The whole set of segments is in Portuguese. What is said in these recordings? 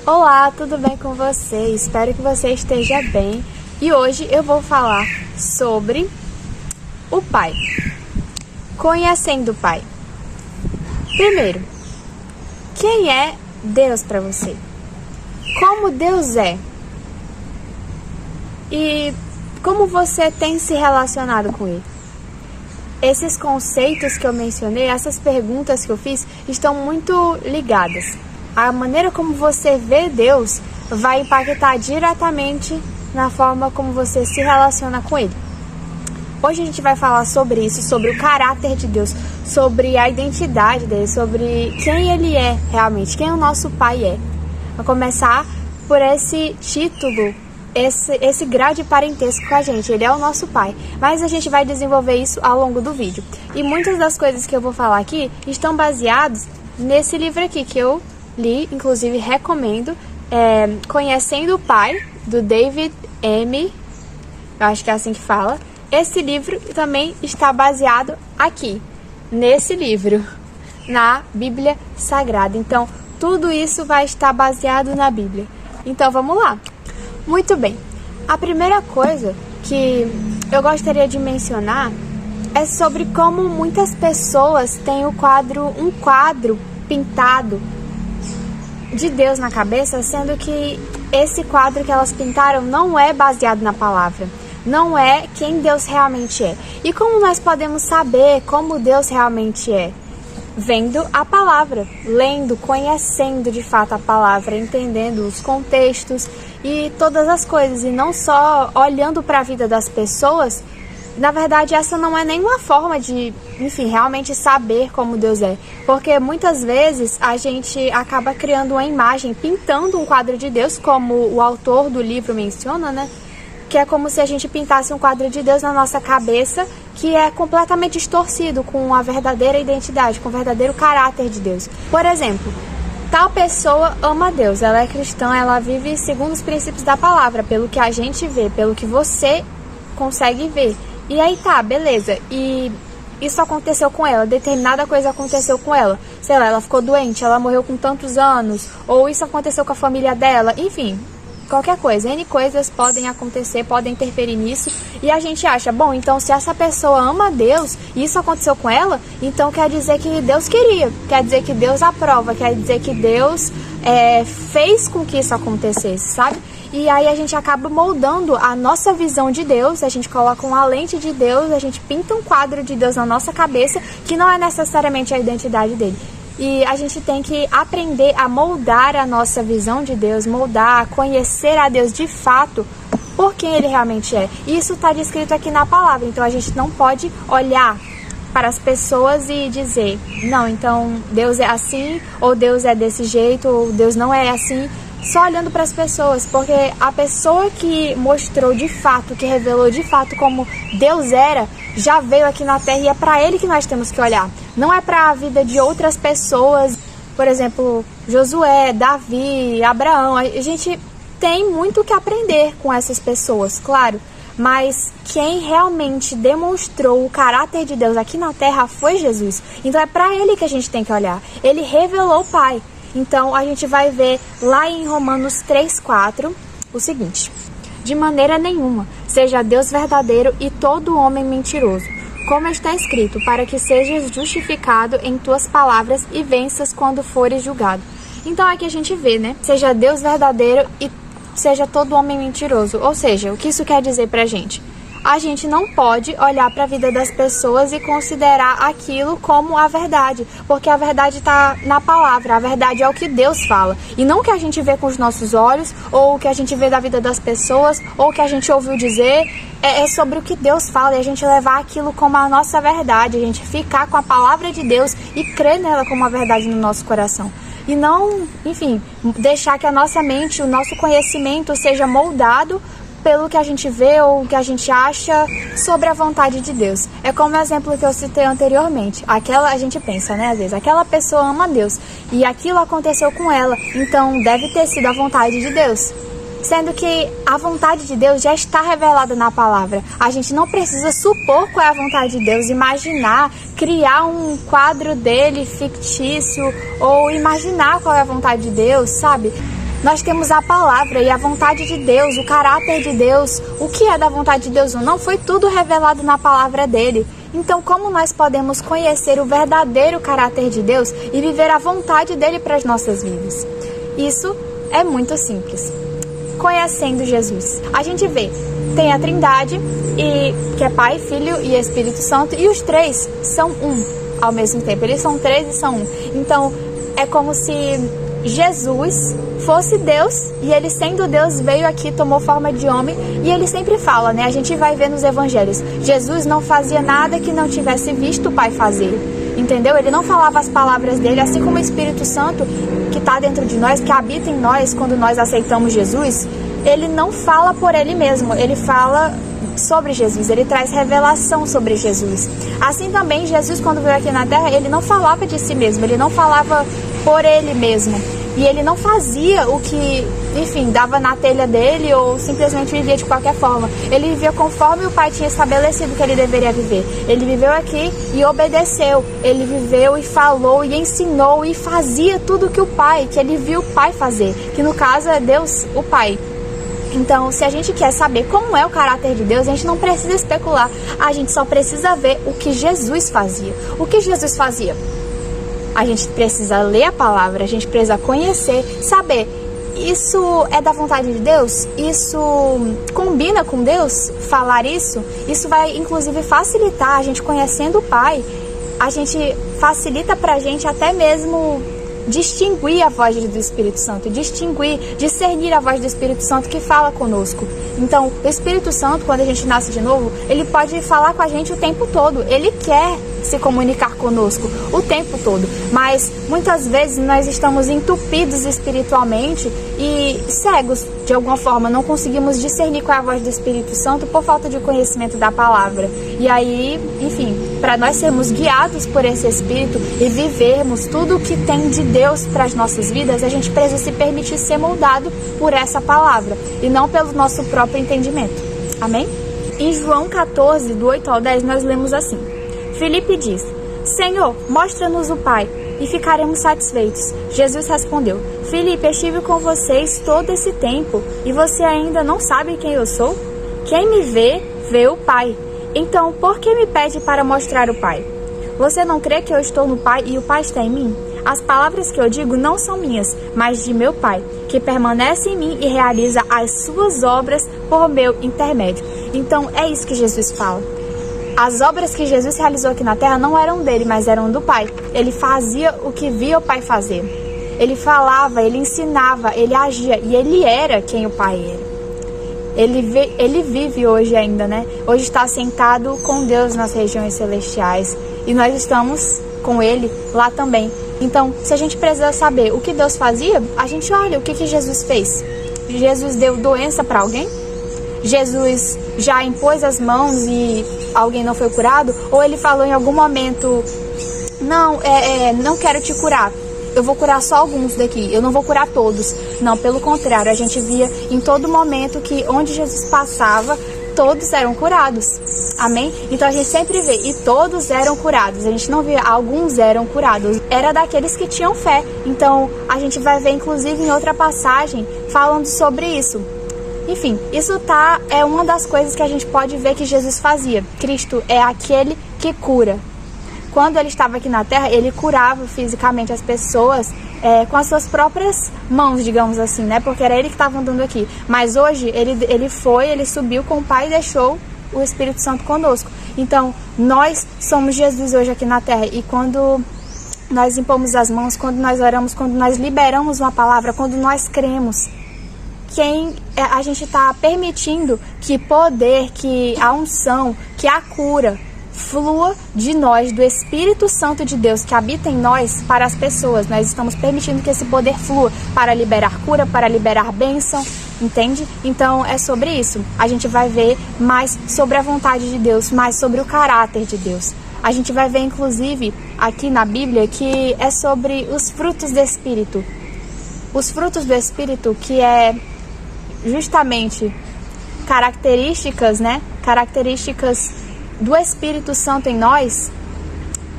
Olá, tudo bem com você? Espero que você esteja bem. E hoje eu vou falar sobre o Pai. Conhecendo o Pai. Primeiro, quem é Deus para você? Como Deus é? E como você tem se relacionado com Ele? Esses conceitos que eu mencionei, essas perguntas que eu fiz, estão muito ligadas. A maneira como você vê Deus vai impactar diretamente na forma como você se relaciona com Ele. Hoje a gente vai falar sobre isso, sobre o caráter de Deus, sobre a identidade dele, sobre quem Ele é realmente, quem o nosso Pai é. Vou começar por esse título, esse grau de parentesco com a gente. Ele é o nosso Pai, mas a gente vai desenvolver isso ao longo do vídeo. E muitas das coisas que eu vou falar aqui estão baseadas nesse livro aqui que eu li, inclusive recomendo, Conhecendo o Pai, do David M. Eu acho que é assim que fala. Esse livro também está baseado aqui, nesse livro, na Bíblia Sagrada. Então, tudo isso vai estar baseado na Bíblia. Então, vamos lá. Muito bem. A primeira coisa que eu gostaria de mencionar é sobre como muitas pessoas têm um quadro pintado de Deus na cabeça, sendo que esse quadro que elas pintaram não é baseado na palavra, não é quem Deus realmente é. E como nós podemos saber como Deus realmente é? Vendo a palavra, lendo, conhecendo de fato a palavra, entendendo os contextos e todas as coisas, e não só olhando para a vida das pessoas. Na verdade, essa não é nenhuma forma de, realmente saber como Deus é. Porque muitas vezes a gente acaba criando uma imagem, pintando um quadro de Deus, como o autor do livro menciona, né? Que é como se a gente pintasse um quadro de Deus na nossa cabeça, que é completamente distorcido com a verdadeira identidade, com o verdadeiro caráter de Deus. Por exemplo, tal pessoa ama Deus, ela é cristã, ela vive segundo os princípios da palavra, pelo que a gente vê, pelo que você consegue ver. E aí tá, beleza, e isso aconteceu com ela, determinada coisa aconteceu com ela, sei lá, ela ficou doente, ela morreu com tantos anos, ou isso aconteceu com a família dela, enfim, qualquer coisa, N coisas podem acontecer, podem interferir nisso, e a gente acha, bom, então se essa pessoa ama Deus, e isso aconteceu com ela, então quer dizer que Deus queria, quer dizer que Deus aprova, quer dizer que Deus fez com que isso acontecesse, sabe? E aí a gente acaba moldando a nossa visão de Deus, a gente coloca uma lente de Deus, a gente pinta um quadro de Deus na nossa cabeça, que não é necessariamente a identidade dele. E a gente tem que aprender a moldar a nossa visão de Deus, moldar, conhecer a Deus de fato, por quem Ele realmente é. E isso está descrito aqui na palavra, então a gente não pode olhar para as pessoas e dizer, não, então Deus é assim, ou Deus é desse jeito, ou Deus não é assim, só olhando para as pessoas, porque a pessoa que mostrou de fato, que revelou de fato como Deus era, já veio aqui na Terra e é para Ele que nós temos que olhar. Não é para a vida de outras pessoas, por exemplo, Josué, Davi, Abraão. A gente tem muito que aprender com essas pessoas, claro, mas quem realmente demonstrou o caráter de Deus aqui na Terra foi Jesus. Então é para Ele que a gente tem que olhar. Ele revelou o Pai. Então, a gente vai ver lá em Romanos 3:4 o seguinte: de maneira nenhuma, seja Deus verdadeiro e todo homem mentiroso, como está escrito, para que sejas justificado em tuas palavras e venças quando fores julgado. Então, aqui a gente vê, né? Seja Deus verdadeiro e seja todo homem mentiroso. Ou seja, o que isso quer dizer pra gente? A gente não pode olhar para a vida das pessoas e considerar aquilo como a verdade, porque a verdade está na palavra, a verdade é o que Deus fala, e não o que a gente vê com os nossos olhos, ou o que a gente vê da vida das pessoas, ou o que a gente ouviu dizer, é sobre o que Deus fala, e a gente levar aquilo como a nossa verdade, a gente ficar com a palavra de Deus e crer nela como a verdade no nosso coração. E não, deixar que a nossa mente, o nosso conhecimento seja moldado pelo que a gente vê ou o que a gente acha sobre a vontade de Deus. É como o exemplo que eu citei anteriormente. A gente pensa, né, às vezes, aquela pessoa ama Deus e aquilo aconteceu com ela, então deve ter sido a vontade de Deus. Sendo que a vontade de Deus já está revelada na palavra. A gente não precisa supor qual é a vontade de Deus, imaginar, criar um quadro dele fictício ou imaginar qual é a vontade de Deus, sabe? Nós temos a palavra e a vontade de Deus, o caráter de Deus, o que é da vontade de Deus ou não, foi tudo revelado na palavra dele. Então, como nós podemos conhecer o verdadeiro caráter de Deus e viver a vontade dele para as nossas vidas? Isso é muito simples. Conhecendo Jesus. A gente vê, tem a Trindade, que é Pai, Filho e Espírito Santo, e os três são um ao mesmo tempo. Eles são três e são um. Então, é como se Jesus fosse Deus, e ele sendo Deus veio aqui, tomou forma de homem, e ele sempre fala, né? A gente vai ver nos evangelhos, Jesus não fazia nada que não tivesse visto o Pai fazer, entendeu? Ele não falava as palavras dele, assim como o Espírito Santo que está dentro de nós, que habita em nós quando nós aceitamos Jesus, ele não fala por ele mesmo, ele fala sobre Jesus, ele traz revelação sobre Jesus. Assim também, Jesus, quando veio aqui na Terra, ele não falava de si mesmo, ele não falava por ele mesmo, e ele não fazia o que, enfim, dava na telha dele ou simplesmente vivia de qualquer forma. Ele vivia conforme o Pai tinha estabelecido que ele deveria viver. Ele viveu aqui e obedeceu, ele viveu e falou e ensinou e fazia tudo que o Pai, que ele viu o Pai fazer, que no caso é Deus, o Pai. Então, se a gente quer saber como é o caráter de Deus, a gente não precisa especular, a gente só precisa ver o que Jesus fazia. O que Jesus fazia? A gente precisa ler a palavra, a gente precisa conhecer, saber, isso é da vontade de Deus? Isso combina com Deus? Falar isso? Isso vai, inclusive, facilitar a gente conhecendo o Pai. A gente facilita pra gente até mesmo distinguir a voz do Espírito Santo, discernir a voz do Espírito Santo que fala conosco. Então, o Espírito Santo, quando a gente nasce de novo, ele pode falar com a gente o tempo todo, ele quer se comunicar conosco o tempo todo, mas muitas vezes nós estamos entupidos espiritualmente e cegos de alguma forma, não conseguimos discernir qual é a voz do Espírito Santo por falta de conhecimento da palavra. E aí, enfim, para nós sermos guiados por esse Espírito e vivermos tudo o que tem de Deus para as nossas vidas, a gente precisa se permitir ser moldado por essa palavra e não pelo nosso próprio entendimento. Amém? Em João 14, do 8 ao 10, nós lemos assim: Filipe diz: Senhor, mostra-nos o Pai e ficaremos satisfeitos. Jesus respondeu: Filipe, estive com vocês todo esse tempo e você ainda não sabe quem eu sou? Quem me vê, vê o Pai. Então, por que me pede para mostrar o Pai? Você não crê que eu estou no Pai e o Pai está em mim? As palavras que eu digo não são minhas, mas de meu Pai, que permanece em mim e realiza as suas obras por meu intermédio. Então, é isso que Jesus fala. As obras que Jesus realizou aqui na Terra não eram dele, mas eram do Pai. Ele fazia o que via o Pai fazer. Ele falava, ele ensinava, ele agia, e ele era quem o Pai era. Ele vive hoje ainda, né? Hoje está sentado com Deus nas regiões celestiais, e nós estamos com ele lá também. Então, se a gente precisa saber o que Deus fazia, a gente olha o que Jesus fez. Jesus deu doença para alguém? Jesus já impôs as mãos e alguém não foi curado? Ou ele falou em algum momento: não quero te curar, eu vou curar só alguns daqui, eu não vou curar todos? Não, pelo contrário, a gente via em todo momento que onde Jesus passava, todos eram curados. Amém? Então a gente sempre vê, e todos eram curados. A gente não vê, alguns eram curados. Era daqueles que tinham fé. Então a gente vai ver, inclusive, em outra passagem, falando sobre isso. Enfim, isso é uma das coisas que a gente pode ver que Jesus fazia. Cristo é aquele que cura. Quando ele estava aqui na Terra, ele curava fisicamente as pessoas com as suas próprias mãos, digamos assim, né? Porque era ele que estava andando aqui. Mas hoje, ele subiu com o Pai e deixou o Espírito Santo conosco. Então, nós somos Jesus hoje aqui na Terra. E quando nós impomos as mãos, quando nós oramos, quando nós liberamos uma palavra, quando nós cremos, a gente está permitindo que poder, que a unção, que a cura flua de nós, do Espírito Santo de Deus que habita em nós, para as pessoas. Nós estamos permitindo que esse poder flua para liberar cura, para liberar bênção, entende? Então é sobre isso. A gente vai ver mais sobre a vontade de Deus, mais sobre o caráter de Deus. A gente vai ver, inclusive, aqui na Bíblia, que é sobre os frutos do Espírito. Os frutos do Espírito, que é justamente características, né? Características do Espírito Santo em nós,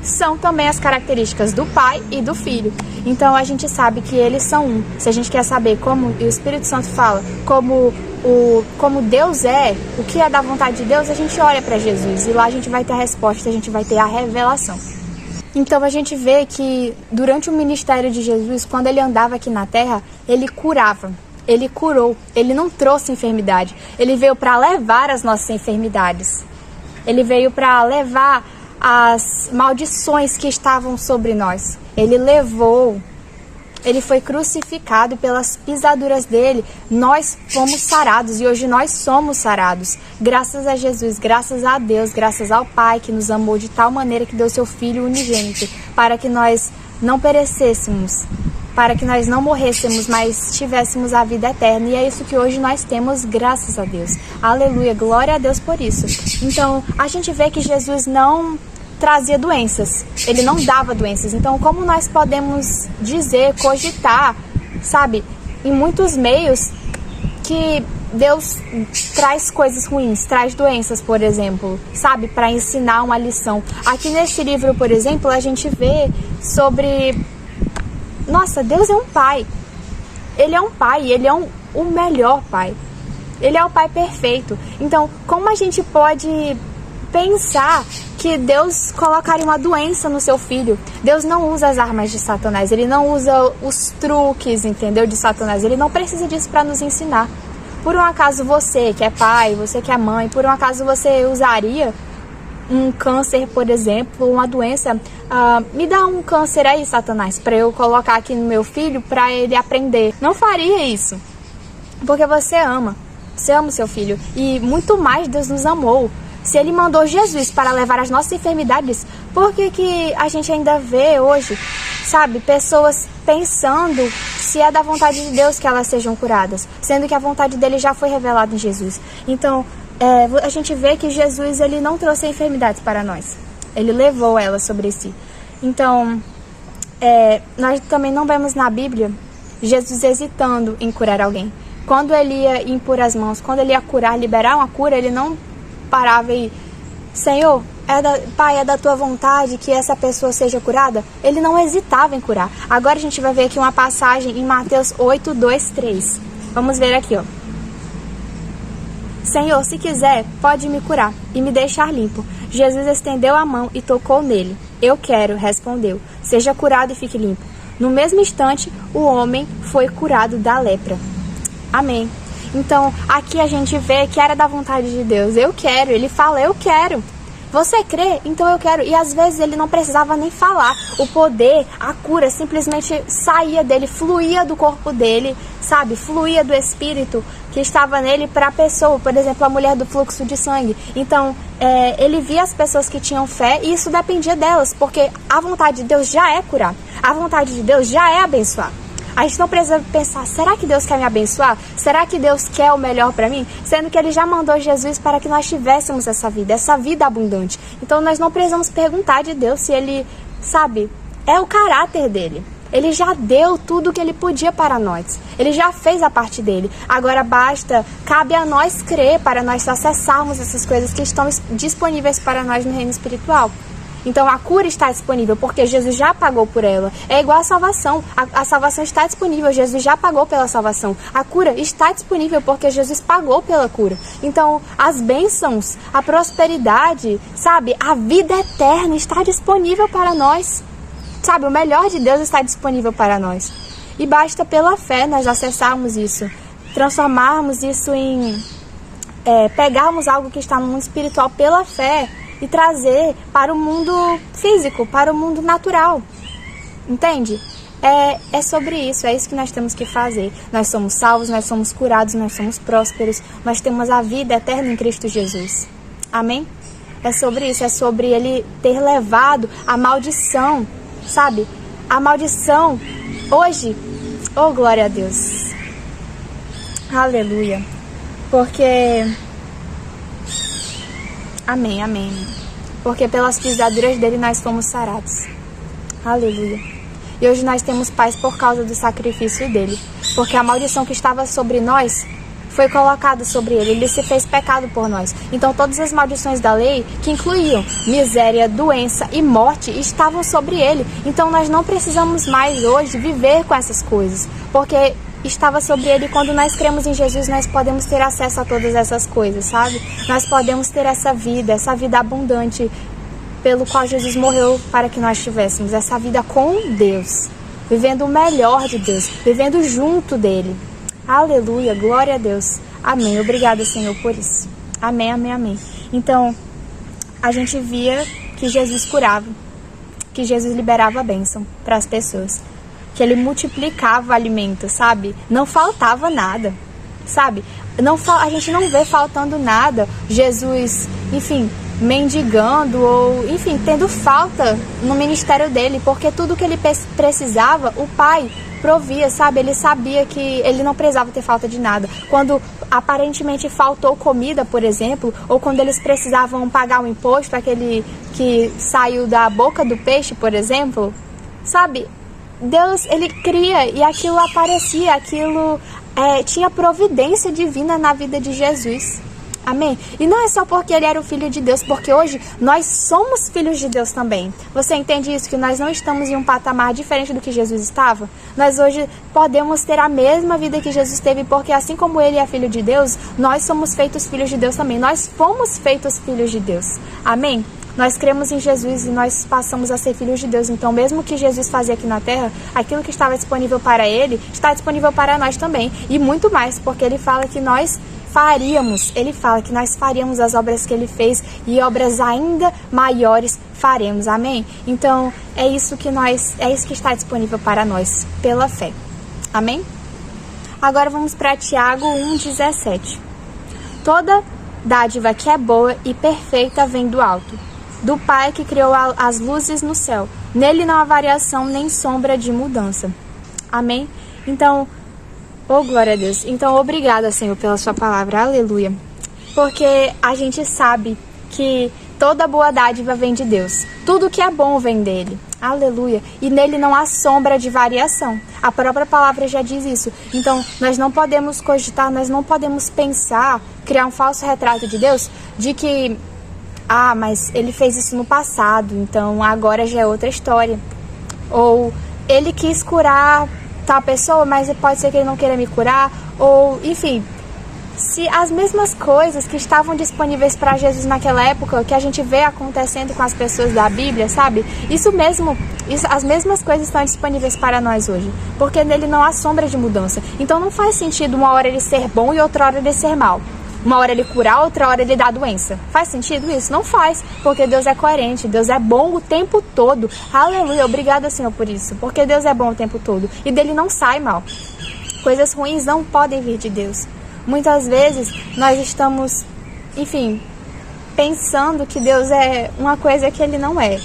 são também as características do Pai e do Filho. Então a gente sabe que eles são um. Se a gente quer saber como o Espírito Santo fala, como Deus é, o que é da vontade de Deus, a gente olha para Jesus e lá a gente vai ter a resposta, a gente vai ter a revelação. Então a gente vê que durante o ministério de Jesus, quando ele andava aqui na terra, ele curava, ele curou, ele não trouxe enfermidade, ele veio para levar as nossas enfermidades, ele veio para levar as maldições que estavam sobre nós, ele levou. Ele foi crucificado, pelas pisaduras dele, nós fomos sarados e hoje nós somos sarados. Graças a Jesus, graças a Deus, graças ao Pai que nos amou de tal maneira que deu seu Filho unigênito, para que nós não perecêssemos, para que nós não morrêssemos, mas tivéssemos a vida eterna. E é isso que hoje nós temos, graças a Deus. Aleluia, glória a Deus por isso. Então, a gente vê que Jesus não trazia doenças, ele não dava doenças. Então, como nós podemos dizer, cogitar, sabe, em muitos meios que Deus traz coisas ruins, traz doenças, por exemplo, sabe, para ensinar uma lição. Aqui nesse livro, por exemplo, a gente vê sobre, nossa, Deus é um pai. Ele é um pai, ele é o melhor pai. Ele é o pai perfeito. Então, como a gente pode pensar que Deus colocaria uma doença no seu filho? Deus não usa as armas de Satanás, ele não usa os truques, entendeu, de Satanás. Ele não precisa disso para nos ensinar. Por um acaso você que é pai, você que é mãe, por um acaso você usaria um câncer, por exemplo, uma doença? Me dá um câncer aí, Satanás, para eu colocar aqui no meu filho, para ele aprender. Não faria isso, porque você ama o seu filho, e muito mais Deus nos amou. Se ele mandou Jesus para levar as nossas enfermidades, por que a gente ainda vê hoje, sabe, pessoas pensando se é da vontade de Deus que elas sejam curadas, sendo que a vontade dele já foi revelada em Jesus? Então, a gente vê que Jesus, ele não trouxe enfermidades para nós, ele levou elas sobre si. Então, nós também não vemos na Bíblia Jesus hesitando em curar alguém. Quando ele ia impor as mãos, quando ele ia curar, liberar uma cura, ele não parava e, Senhor, Pai, é da tua vontade que essa pessoa seja curada? Ele não hesitava em curar. Agora a gente vai ver aqui uma passagem em Mateus 8, 2, 3. Vamos ver aqui, ó. Senhor, se quiser, pode me curar e me deixar limpo. Jesus estendeu a mão e tocou nele. Eu quero, respondeu. Seja curado e fique limpo. No mesmo instante, o homem foi curado da lepra. Amém. Então, aqui a gente vê que era da vontade de Deus. Eu quero. Ele fala, eu quero. Você crê? Então eu quero. E às vezes ele não precisava nem falar. O poder, a cura, simplesmente saía dele, fluía do corpo dele, sabe? Fluía do espírito que estava nele para a pessoa. Por exemplo, a mulher do fluxo de sangue. Então, ele via as pessoas que tinham fé e isso dependia delas, porque a vontade de Deus já é curar. A vontade de Deus já é abençoar. A gente não precisa pensar, será que Deus quer me abençoar? Será que Deus quer o melhor para mim? Sendo que ele já mandou Jesus para que nós tivéssemos essa vida abundante. Então nós não precisamos perguntar de Deus se ele, sabe, é o caráter dele. Ele já deu tudo o que ele podia para nós. Ele já fez a parte dele. Agora cabe a nós crer para nós acessarmos essas coisas que estão disponíveis para nós no reino espiritual. Então a cura está disponível porque Jesus já pagou por ela. É igual a salvação. A salvação está disponível, Jesus já pagou pela salvação. A cura está disponível porque Jesus pagou pela cura. Então as bênçãos, a prosperidade, sabe, a vida eterna está disponível para nós. Sabe, o melhor de Deus está disponível para nós. E basta pela fé nós acessarmos isso, transformarmos isso em... pegarmos algo que está no mundo espiritual pela fé e trazer para o mundo físico, para o mundo natural. Entende? É sobre isso, é isso que nós temos que fazer. Nós somos salvos, nós somos curados, nós somos prósperos, nós temos a vida eterna em Cristo Jesus. Amém? É sobre isso, é sobre ele ter levado a maldição, sabe? A maldição hoje, oh glória a Deus, aleluia, porque... Amém, amém. Porque pelas pisaduras dele nós fomos sarados. Aleluia. E hoje nós temos paz por causa do sacrifício dele. Porque a maldição que estava sobre nós foi colocado sobre ele. Ele se fez pecado por nós. Então todas as maldições da lei, que incluíam miséria, doença e morte, estavam sobre ele. Então nós não precisamos mais hoje viver com essas coisas, porque estava sobre ele. Quando nós cremos em Jesus, nós podemos ter acesso a todas essas coisas, sabe? Nós podemos ter essa vida abundante pelo qual Jesus morreu para que nós tivéssemos, essa vida com Deus, vivendo o melhor de Deus, vivendo junto dele. Aleluia, glória a Deus. Amém. Obrigada, Senhor, por isso. Amém, amém, amém. Então, a gente via que Jesus curava, que Jesus liberava a bênção para as pessoas, que ele multiplicava alimento, sabe? Não faltava nada, sabe? A gente não vê faltando nada. Jesus, enfim, mendigando ou, enfim, tendo falta no ministério dele, porque tudo que ele precisava, o Pai provia, sabe? Ele sabia que ele não precisava ter falta de nada. Quando aparentemente faltou comida, por exemplo, ou quando eles precisavam pagar um imposto, aquele que saiu da boca do peixe, por exemplo, sabe? Deus, ele cria e aquilo aparecia, aquilo tinha providência divina na vida de Jesus. Amém? E não é só porque ele era o Filho de Deus, porque hoje nós somos filhos de Deus também. Você entende isso? Que nós não estamos em um patamar diferente do que Jesus estava? Nós hoje podemos ter a mesma vida que Jesus teve, porque assim como ele é filho de Deus, nós somos feitos filhos de Deus também. Nós fomos feitos filhos de Deus. Amém? Nós cremos em Jesus e nós passamos a ser filhos de Deus. Então, mesmo que Jesus fazia aqui na terra, aquilo que estava disponível para ele, está disponível para nós também. E muito mais, porque ele fala que nós faríamos as obras que ele fez e obras ainda maiores faremos. Amém? Então, é isso que está disponível para nós, pela fé. Amém? Agora vamos para Tiago 1,17. Toda dádiva que é boa e perfeita vem do alto, do Pai que criou as luzes no céu. Nele não há variação nem sombra de mudança. Amém? Então, oh, glória a Deus. Então, obrigada, Senhor, pela sua palavra. Aleluia. Porque a gente sabe que toda boa dádiva vem de Deus. Tudo que é bom vem dele. Aleluia. E nele não há sombra de variação. A própria palavra já diz isso. Então, nós não podemos cogitar, nós não podemos pensar, criar um falso retrato de Deus, de que, mas ele fez isso no passado, então agora já é outra história. Ou ele quis curar tal pessoa, mas pode ser que ele não queira me curar, ou enfim, se as mesmas coisas que estavam disponíveis para Jesus naquela época, que a gente vê acontecendo com as pessoas da Bíblia, sabe? As mesmas coisas estão disponíveis para nós hoje, porque nele não há sombra de mudança. Então não faz sentido uma hora ele ser bom e outra hora ele ser mal. Uma hora ele curar, outra hora ele dá doença. Faz sentido isso? Não faz, porque Deus é coerente, Deus é bom o tempo todo. Aleluia, obrigada, Senhor, por isso, porque Deus é bom o tempo todo e dele não sai mal. Coisas ruins não podem vir de Deus. Muitas vezes nós estamos, enfim, pensando que Deus é uma coisa que ele não é.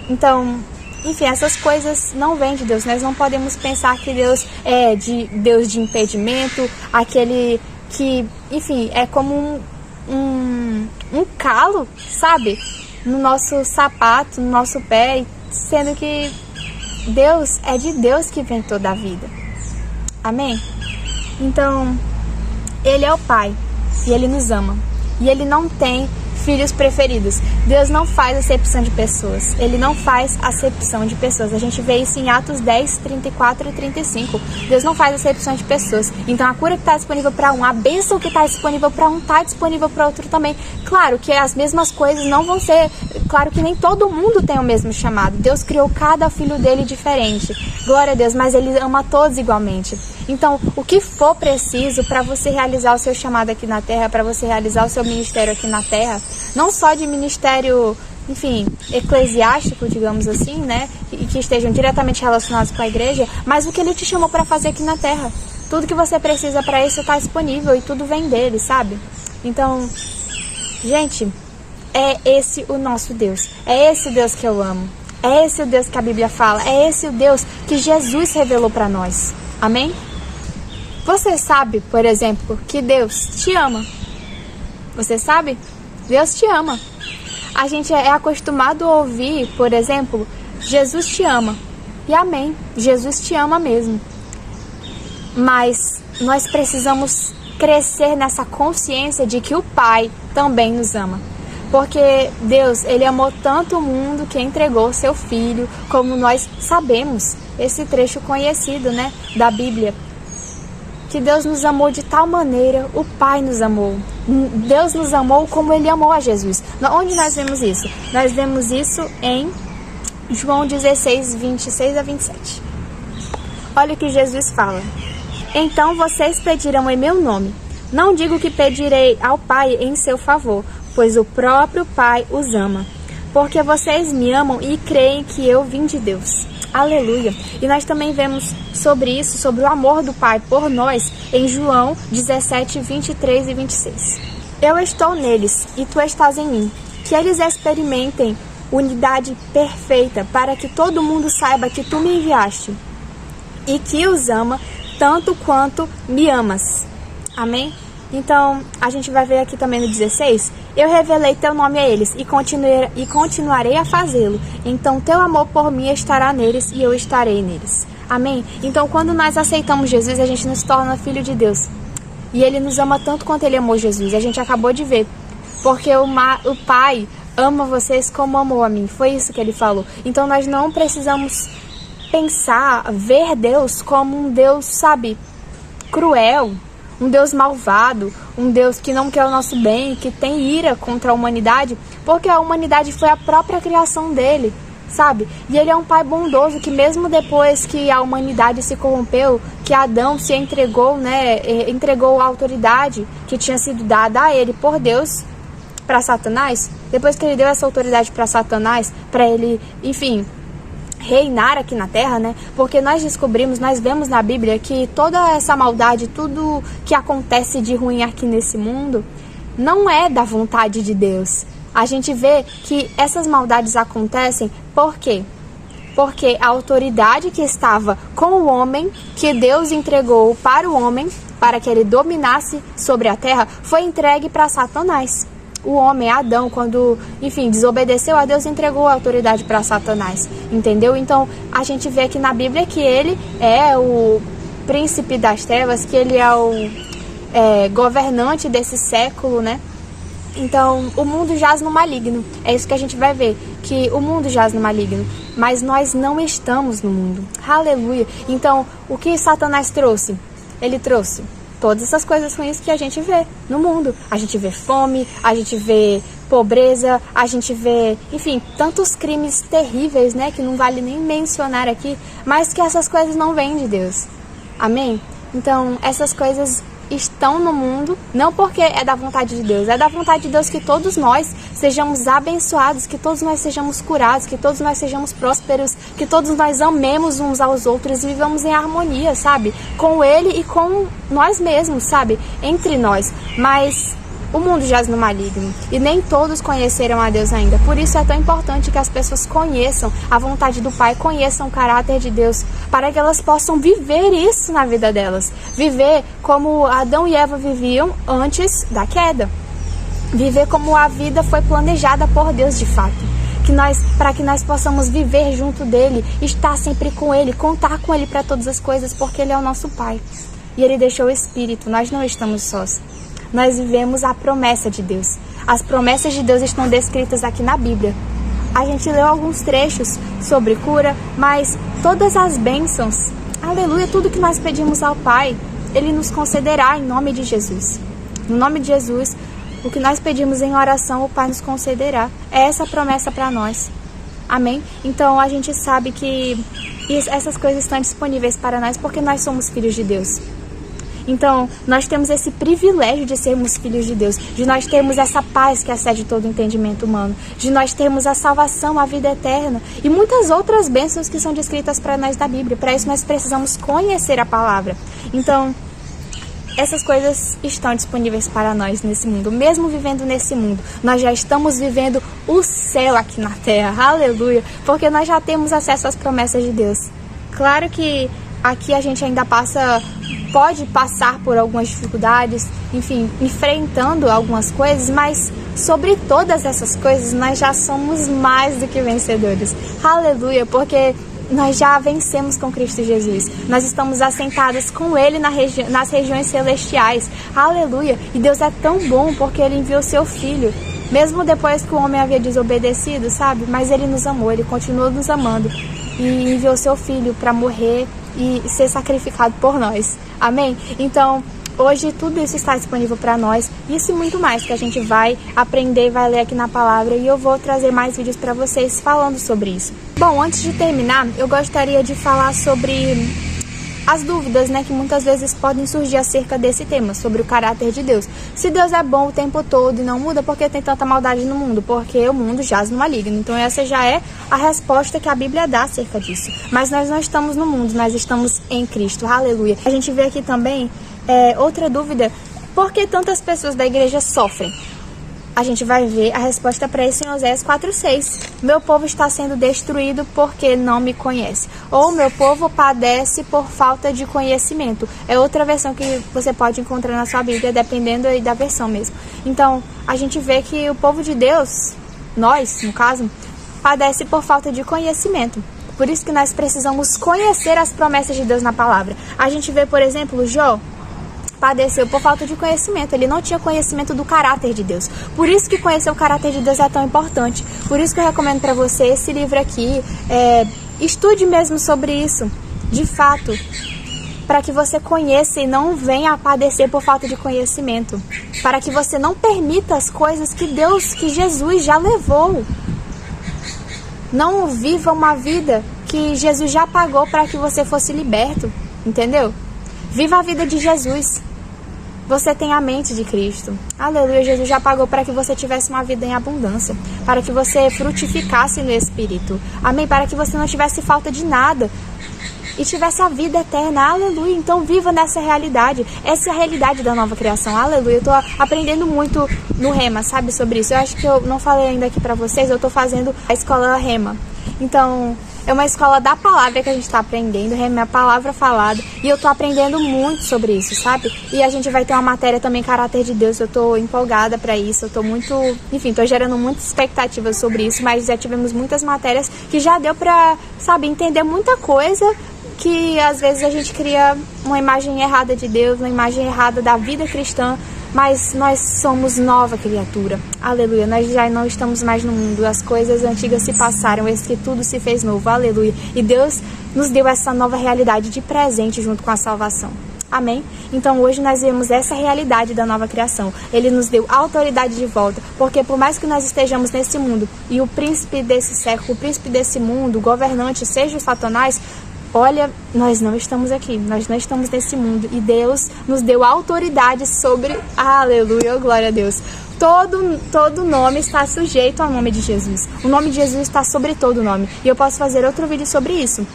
Então, enfim, essas coisas não vêm de Deus. Nós não podemos pensar que Deus é Deus de impedimento, aquele que, enfim, é como um calo, sabe? No nosso sapato, no nosso pé, sendo que Deus é de Deus que vem toda a vida. Amém? Então, ele é o Pai e ele nos ama. E ele não tem filhos preferidos. Deus não faz acepção de pessoas. Ele não faz acepção de pessoas. A gente vê isso em Atos 10, 34 e 35. Deus não faz acepção de pessoas. Então a cura que está disponível para um, a bênção que está disponível para um, está disponível para outro também. Claro que as mesmas coisas não vão ser... Claro que nem todo mundo tem o mesmo chamado. Deus criou cada filho dele diferente. Glória a Deus, mas ele ama todos igualmente. Então, o que for preciso para você realizar o seu chamado aqui na Terra, para você realizar o seu ministério aqui na Terra, não só de ministério, enfim, eclesiástico, digamos assim, né, e que estejam diretamente relacionados com a igreja, mas o que ele te chamou para fazer aqui na Terra. Tudo que você precisa para isso está disponível e tudo vem dele, sabe? Então, gente, é esse o nosso Deus. É esse o Deus que eu amo. É esse o Deus que a Bíblia fala. É esse o Deus que Jesus revelou para nós. Amém? Você sabe, por exemplo, que Deus te ama. Você sabe? Deus te ama. A gente é acostumado a ouvir, por exemplo, Jesus te ama. E amém, Jesus te ama mesmo. Mas nós precisamos crescer nessa consciência de que o Pai também nos ama. Porque Deus, Ele amou tanto o mundo que entregou seu Filho, como nós sabemos, esse trecho conhecido, né, da Bíblia. Que Deus nos amou de tal maneira, o Pai nos amou. Deus nos amou como Ele amou a Jesus. Onde nós vemos isso? Nós vemos isso em João 16, 26 a 27. Olha o que Jesus fala. Então vocês pedirão em meu nome. Não digo que pedirei ao Pai em seu favor, pois o próprio Pai os ama. Porque vocês me amam e creem que eu vim de Deus. Aleluia! E nós também vemos sobre isso, sobre o amor do Pai por nós, em João 17, 23 e 26. Eu estou neles e tu estás em mim. Que eles experimentem unidade perfeita, para que todo mundo saiba que tu me enviaste e que os ama tanto quanto me amas. Amém? Então, a gente vai ver aqui também no 16, eu revelei teu nome a eles e continuarei a fazê-lo. Então, teu amor por mim estará neles e eu estarei neles. Amém? Então, quando nós aceitamos Jesus, a gente nos torna filho de Deus. E Ele nos ama tanto quanto Ele amou Jesus. A gente acabou de ver. Porque o Pai ama vocês como amou a mim. Foi isso que Ele falou. Então, nós não precisamos pensar, ver Deus como um Deus, sabe, cruel, um Deus malvado, um Deus que não quer o nosso bem, que tem ira contra a humanidade, porque a humanidade foi a própria criação dele, sabe? E ele é um pai bondoso que mesmo depois que a humanidade se corrompeu, que Adão se entregou, né, entregou a autoridade que tinha sido dada a ele por Deus para Satanás, depois que ele deu essa autoridade para Satanás, para ele, enfim, reinar aqui na Terra, né? Porque nós descobrimos, nós vemos na Bíblia que toda essa maldade, tudo que acontece de ruim aqui nesse mundo, não é da vontade de Deus. A gente vê que essas maldades acontecem por quê? Porque a autoridade que estava com o homem, que Deus entregou para o homem, para que ele dominasse sobre a terra, foi entregue para Satanás. O homem, Adão, quando, enfim, desobedeceu a Deus, entregou a autoridade para Satanás, entendeu? Então, a gente vê aqui na Bíblia que ele é o príncipe das trevas, que ele é o governante desse século, né? Então, o mundo jaz no maligno. É isso que a gente vai ver, que o mundo jaz no maligno. Mas nós não estamos no mundo. Aleluia! Então, o que Satanás trouxe? Ele trouxe todas essas coisas ruins que a gente vê no mundo. A gente vê fome, a gente vê pobreza, a gente vê, enfim, tantos crimes terríveis, né, que não vale nem mencionar aqui, mas que essas coisas não vêm de Deus. Amém? Então, essas coisas estão no mundo, não porque é da vontade de Deus, é da vontade de Deus que todos nós sejamos abençoados, que todos nós sejamos curados, que todos nós sejamos prósperos, que todos nós amemos uns aos outros e vivamos em harmonia, sabe? Com Ele e com nós mesmos, sabe? Entre nós. Mas o mundo jaz no maligno e nem todos conheceram a Deus ainda. Por isso é tão importante que as pessoas conheçam a vontade do Pai, conheçam o caráter de Deus, para que elas possam viver isso na vida delas. Viver como Adão e Eva viviam antes da queda. Viver como a vida foi planejada por Deus de fato. Para que nós possamos viver junto dele, estar sempre com ele, contar com ele para todas as coisas, porque ele é o nosso Pai. E ele deixou o Espírito, nós não estamos sós. Nós vivemos a promessa de Deus. As promessas de Deus estão descritas aqui na Bíblia. A gente leu alguns trechos sobre cura, mas todas as bênçãos, aleluia, tudo que nós pedimos ao Pai, Ele nos concederá em nome de Jesus. No nome de Jesus, o que nós pedimos em oração, o Pai nos concederá. É essa a promessa para nós. Amém? Então a gente sabe que essas coisas estão disponíveis para nós porque nós somos filhos de Deus. Então, nós temos esse privilégio de sermos filhos de Deus, de nós termos essa paz que excede todo o entendimento humano, de nós termos a salvação, a vida eterna e muitas outras bênçãos que são descritas para nós da Bíblia. Para isso, nós precisamos conhecer a palavra. Então, essas coisas estão disponíveis para nós nesse mundo. Mesmo vivendo nesse mundo, nós já estamos vivendo o céu aqui na terra. Aleluia! Porque nós já temos acesso às promessas de Deus. Claro que aqui a gente ainda pode passar por algumas dificuldades, enfim, enfrentando algumas coisas, mas sobre todas essas coisas nós já somos mais do que vencedores. Aleluia, porque nós já vencemos com Cristo Jesus. Nós estamos assentados com Ele nas regiões celestiais. Aleluia! E Deus é tão bom porque Ele enviou seu Filho. Mesmo depois que o homem havia desobedecido, sabe? Mas Ele nos amou, Ele continua nos amando. E enviou seu Filho para morrer e ser sacrificado por nós. Amém? Então, hoje tudo isso está disponível para nós. Isso e muito mais que a gente vai aprender, vai ler aqui na palavra. E eu vou trazer mais vídeos para vocês falando sobre isso. Bom, antes de terminar, eu gostaria de falar sobre as dúvidas, né, que muitas vezes podem surgir acerca desse tema, sobre o caráter de Deus. Se Deus é bom o tempo todo e não muda, por que tem tanta maldade no mundo? Porque o mundo jaz no maligno. Então essa já é a resposta que a Bíblia dá acerca disso. Mas nós não estamos no mundo, nós estamos em Cristo. Aleluia. A gente vê aqui também outra dúvida: por que tantas pessoas da igreja sofrem? A gente vai ver a resposta para isso em Oséias 4:6. Meu povo está sendo destruído porque não me conhece. Ou meu povo padece por falta de conhecimento. É outra versão que você pode encontrar na sua Bíblia, dependendo aí da versão mesmo. Então, a gente vê que o povo de Deus, nós, no caso, padece por falta de conhecimento. Por isso que nós precisamos conhecer as promessas de Deus na palavra. A gente vê, por exemplo, Jó padeceu por falta de conhecimento. Ele não tinha conhecimento do caráter de Deus. Por isso que conhecer o caráter de Deus é tão importante. Por isso que eu recomendo para você esse livro aqui. Estude mesmo sobre isso, de fato, para que você conheça e não venha a padecer por falta de conhecimento. Para que você não permita as coisas que Jesus já levou. Não viva uma vida que Jesus já pagou para que você fosse liberto. Entendeu? Viva a vida de Jesus. Você tem a mente de Cristo. Aleluia, Jesus já pagou para que você tivesse uma vida em abundância. Para que você frutificasse no Espírito. Amém? Para que você não tivesse falta de nada. E tivesse a vida eterna. Aleluia. Então viva nessa realidade. Essa é a realidade da nova criação. Aleluia. Eu tô aprendendo muito no Rema, sabe, sobre isso. Eu acho que eu não falei ainda aqui para vocês. Eu tô fazendo a escola Rema. Então, é uma escola da palavra que a gente está aprendendo, Rema é a palavra falada, e eu tô aprendendo muito sobre isso, sabe? E a gente vai ter uma matéria também, caráter de Deus, eu tô empolgada para isso, eu tô muito, enfim, tô gerando muitas expectativas sobre isso, mas já tivemos muitas matérias que já deu pra, sabe, entender muita coisa, que às vezes a gente cria uma imagem errada de Deus, uma imagem errada da vida cristã, mas nós somos nova criatura. Aleluia. Nós já não estamos mais no mundo. As coisas antigas se passaram, eis que tudo se fez novo. Aleluia. E Deus nos deu essa nova realidade de presente junto com a salvação. Amém? Então hoje nós vemos essa realidade da nova criação. Ele nos deu autoridade de volta, porque por mais que nós estejamos nesse mundo e o príncipe desse século, o príncipe desse mundo, o governante, seja o Satanás, olha, nós não estamos aqui, nós não estamos nesse mundo e Deus nos deu autoridade sobre, aleluia, glória a Deus. Todo nome está sujeito ao nome de Jesus. O nome de Jesus está sobre todo nome. E eu posso fazer outro vídeo sobre isso.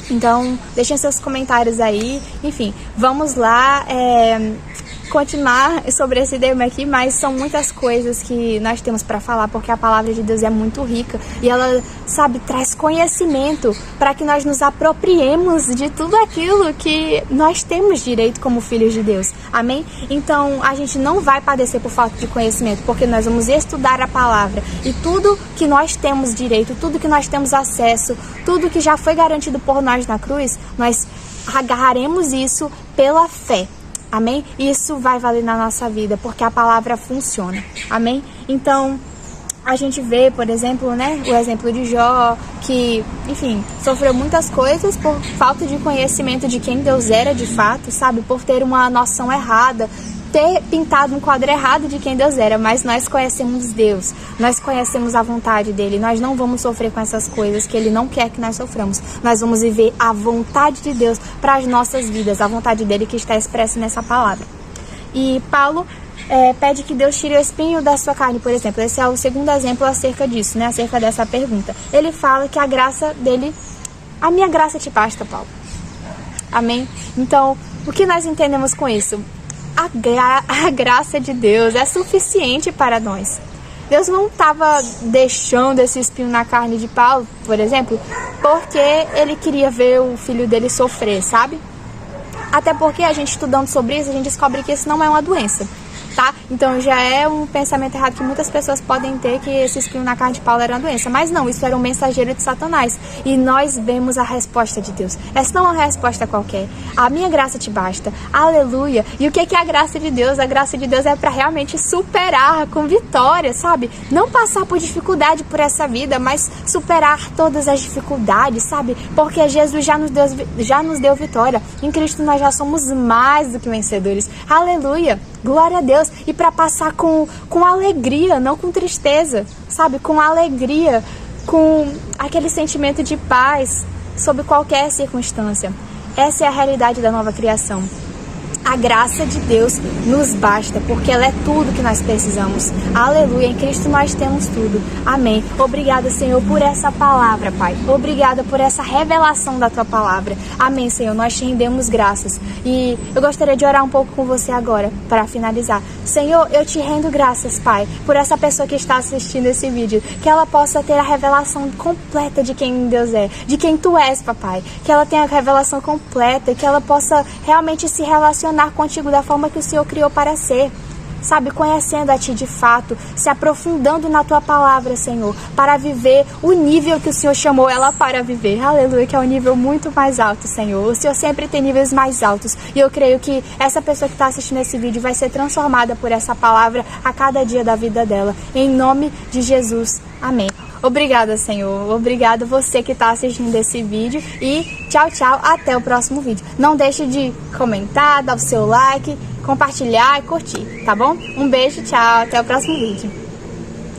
Então, deixem seus comentários aí. Enfim, vamos lá continuar sobre esse tema aqui, mas são muitas coisas que nós temos para falar, porque a palavra de Deus é muito rica e ela, sabe, traz conhecimento para que nós nos apropriemos de tudo aquilo que nós temos direito como filhos de Deus. Amém? Então, a gente não vai padecer por falta de conhecimento, porque nós vamos estudar a palavra e tudo que nós temos direito, tudo que nós temos acesso, tudo que já foi garantido por nós na cruz, nós agarraremos isso pela fé. Amém? Isso vai valer na nossa vida, porque a palavra funciona. Amém? Então, a gente vê, por exemplo, né, o exemplo de Jó, que, enfim, sofreu muitas coisas por falta de conhecimento de quem Deus era de fato, sabe? Por ter uma noção errada, ter pintado um quadro errado de quem Deus era, mas nós conhecemos Deus, nós conhecemos a vontade dele, nós não vamos sofrer com essas coisas que ele não quer que nós soframos, nós vamos viver a vontade de Deus para as nossas vidas, a vontade dele que está expressa nessa palavra. E Paulo pede que Deus tire o espinho da sua carne, por exemplo. Esse é o segundo exemplo acerca disso, né? Acerca dessa pergunta. Ele fala que a graça dele, a minha graça te basta, Paulo. Amém? Então, o que nós entendemos com isso? A graça de Deus é suficiente para nós. Deus não estava deixando esse espinho na carne de Paulo, por exemplo, porque ele queria ver o filho dele sofrer, sabe? Até porque a gente estudando sobre isso, a gente descobre que isso não é uma doença. tá? Então já é um pensamento errado que muitas pessoas podem ter, que esse espinho na carne de Paulo era uma doença. Mas não, isso era um mensageiro de Satanás. E nós vemos a resposta de Deus. Essa não é uma resposta qualquer. A minha graça te basta. Aleluia. E o que é a graça de Deus? A graça de Deus é para realmente superar com vitória, sabe? Não passar por dificuldade por essa vida, mas superar todas as dificuldades, sabe? Porque Jesus já nos deu vitória. Em Cristo nós já somos mais do que vencedores. Aleluia. Glória a Deus. E para passar com alegria, não com tristeza, sabe? Com alegria, com aquele sentimento de paz sob qualquer circunstância. Essa é a realidade da nova criação. A graça de Deus nos basta, porque ela é tudo que nós precisamos. Aleluia, em Cristo nós temos tudo. Amém. Obrigada, Senhor, por essa palavra, Pai. Obrigada por essa revelação da Tua palavra. Amém, Senhor, nós te rendemos graças. E eu gostaria de orar um pouco com você agora, para finalizar. Senhor, eu te rendo graças, Pai, por essa pessoa que está assistindo esse vídeo, que ela possa ter a revelação completa de quem Deus é, de quem Tu és, Papai. Que ela tenha a revelação completa, que ela possa realmente se relacionar contigo da forma que o Senhor criou para ser, sabe, conhecendo a Ti de fato, se aprofundando na Tua palavra, Senhor, para viver o nível que o Senhor chamou ela para viver. Aleluia, que é um nível muito mais alto, Senhor. O Senhor sempre tem níveis mais altos, e eu creio que essa pessoa que está assistindo esse vídeo vai ser transformada por essa palavra a cada dia da vida dela, em nome de Jesus. Amém. Obrigada, Senhor. Obrigada você que está assistindo esse vídeo. E tchau, tchau. Até o próximo vídeo. Não deixe de comentar, dar o seu like, compartilhar e curtir, tá bom? Um beijo, tchau. Até o próximo vídeo.